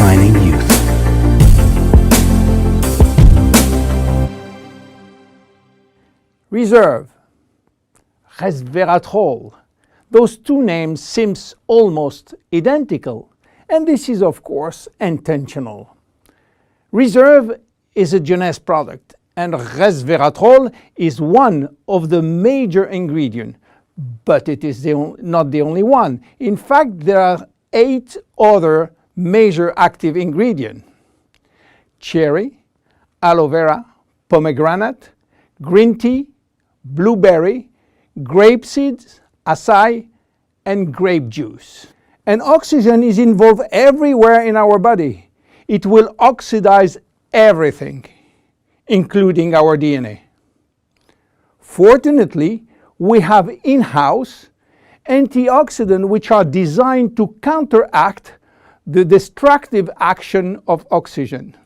redefining youth. Reserve, Resveratrol. Those two names seem almost identical, and this is of course intentional. Reserve is a Jeunesse product, and Resveratrol is one of the major ingredients, but it is not the only one. In fact, there are 8 other major active ingredients: cherry, aloe vera, pomegranate, green tea, blueberry, grape seeds, acai, and grape juice. And oxygen is involved everywhere in our body. It will oxidize everything, including our DNA. Fortunately, we have in-house antioxidants which are designed to counteract the destructive action of oxygen.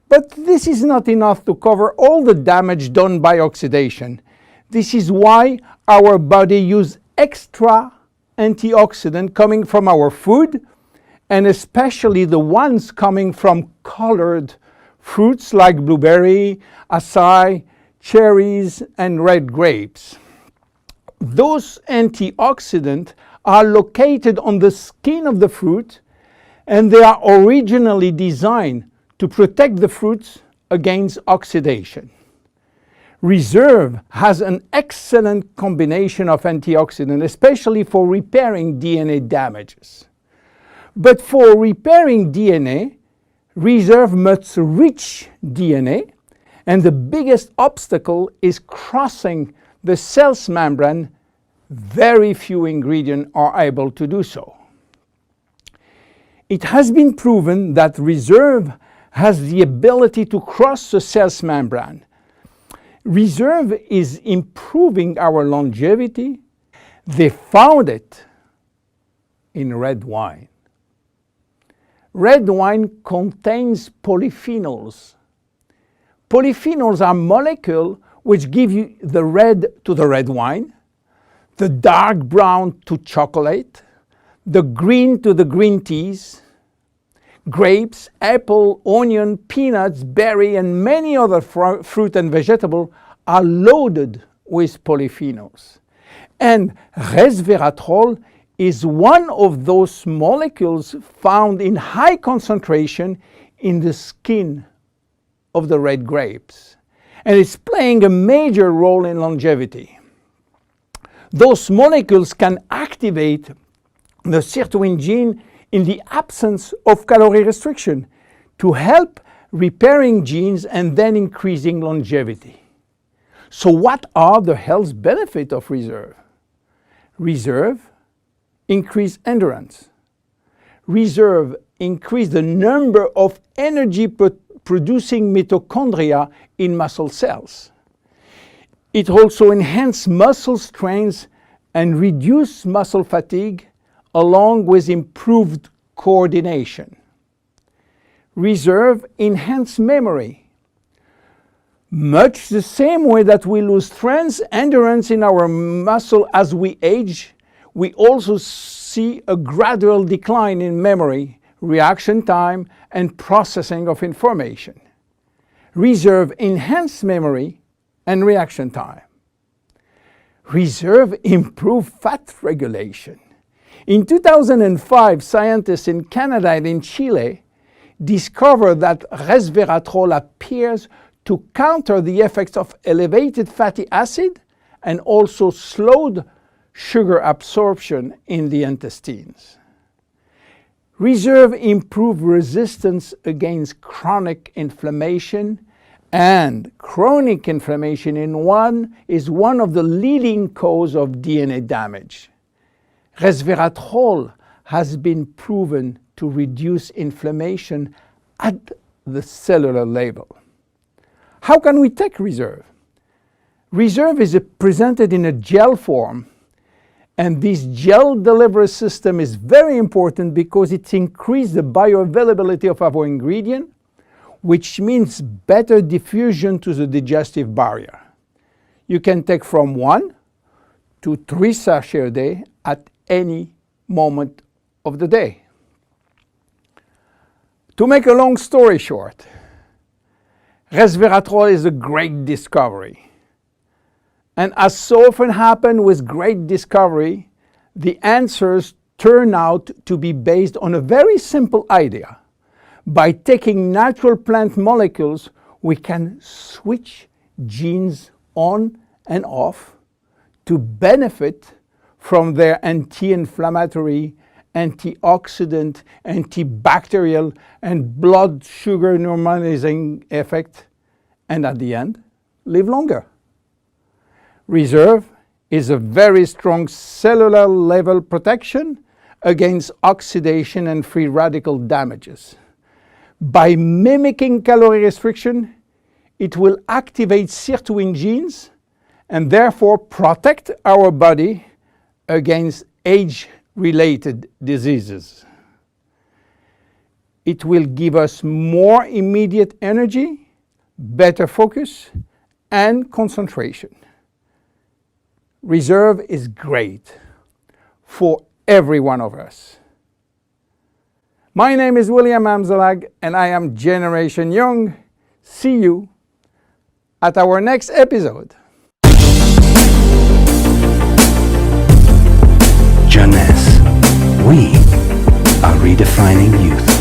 But this is not enough to cover all the damage done by oxidation. This is why our body uses extra antioxidants coming from our food, and especially the ones coming from colored fruits like blueberry, acai, cherries, and red grapes. Those antioxidants are located on the skin of the fruit, and they are originally designed to protect the fruits against oxidation. Reserve has an excellent combination of antioxidants, especially for repairing DNA damages. But for repairing DNA, Reserve must reach DNA, and the biggest obstacle is crossing the cell's membrane. Very few ingredients are able to do so. It has been proven that Reserve has the ability to cross the cell's membrane. Reserve is improving our longevity. They found it in red wine. Red wine contains polyphenols. Polyphenols are molecules which give you the red to the red wine, the dark brown to chocolate, the green to the green teas. Grapes, apple, onion, peanuts, berry, and many other fruit and vegetables are loaded with polyphenols. And resveratrol is one of those molecules found in high concentration in the skin of the red grapes. And it's playing a major role in longevity. Those molecules can activate the sirtuin gene in the absence of calorie restriction to help repairing genes and then increasing longevity. So what are the health benefits of Reserve? Reserve increase endurance. Reserve increase the number of energy producing mitochondria in muscle cells. It also enhances muscle strength and reduce muscle fatigue, along with improved coordination. Reserve enhance memory. Much the same way that we lose strength, endurance in our muscle as we age, we also see a gradual decline in memory, reaction time, and processing of information. Reserve enhance memory and reaction time. Reserve improve fat regulation. In 2005, scientists in Canada and in Chile discovered that resveratrol appears to counter the effects of elevated fatty acid and also slowed sugar absorption in the intestines. Reserve improves resistance against chronic inflammation, and chronic inflammation is one of the leading causes of DNA damage. Resveratrol has been proven to reduce inflammation at the cellular level. How can we take Reserve? Reserve is presented in a gel form, and this gel delivery system is very important because it increases the bioavailability of our ingredient, which means better diffusion to the digestive barrier. You can take from 1 to 3 sachets a day at any moment of the day. To make a long story short, resveratrol is a great discovery. And as so often happens with great discovery, the answers turn out to be based on a very simple idea. By taking natural plant molecules, we can switch genes on and off to benefit from their anti-inflammatory, antioxidant, antibacterial, and blood sugar normalizing effect, and at the end, live longer. Reserve is a very strong cellular level protection against oxidation and free radical damages. By mimicking calorie restriction, it will activate sirtuin genes and therefore protect our body against age-related diseases. It will give us more immediate energy, better focus, and concentration. Reserve is great for every one of us. My name is William Amzalag and I am Generation Young. See you at our next episode. Jeunesse. We are redefining youth.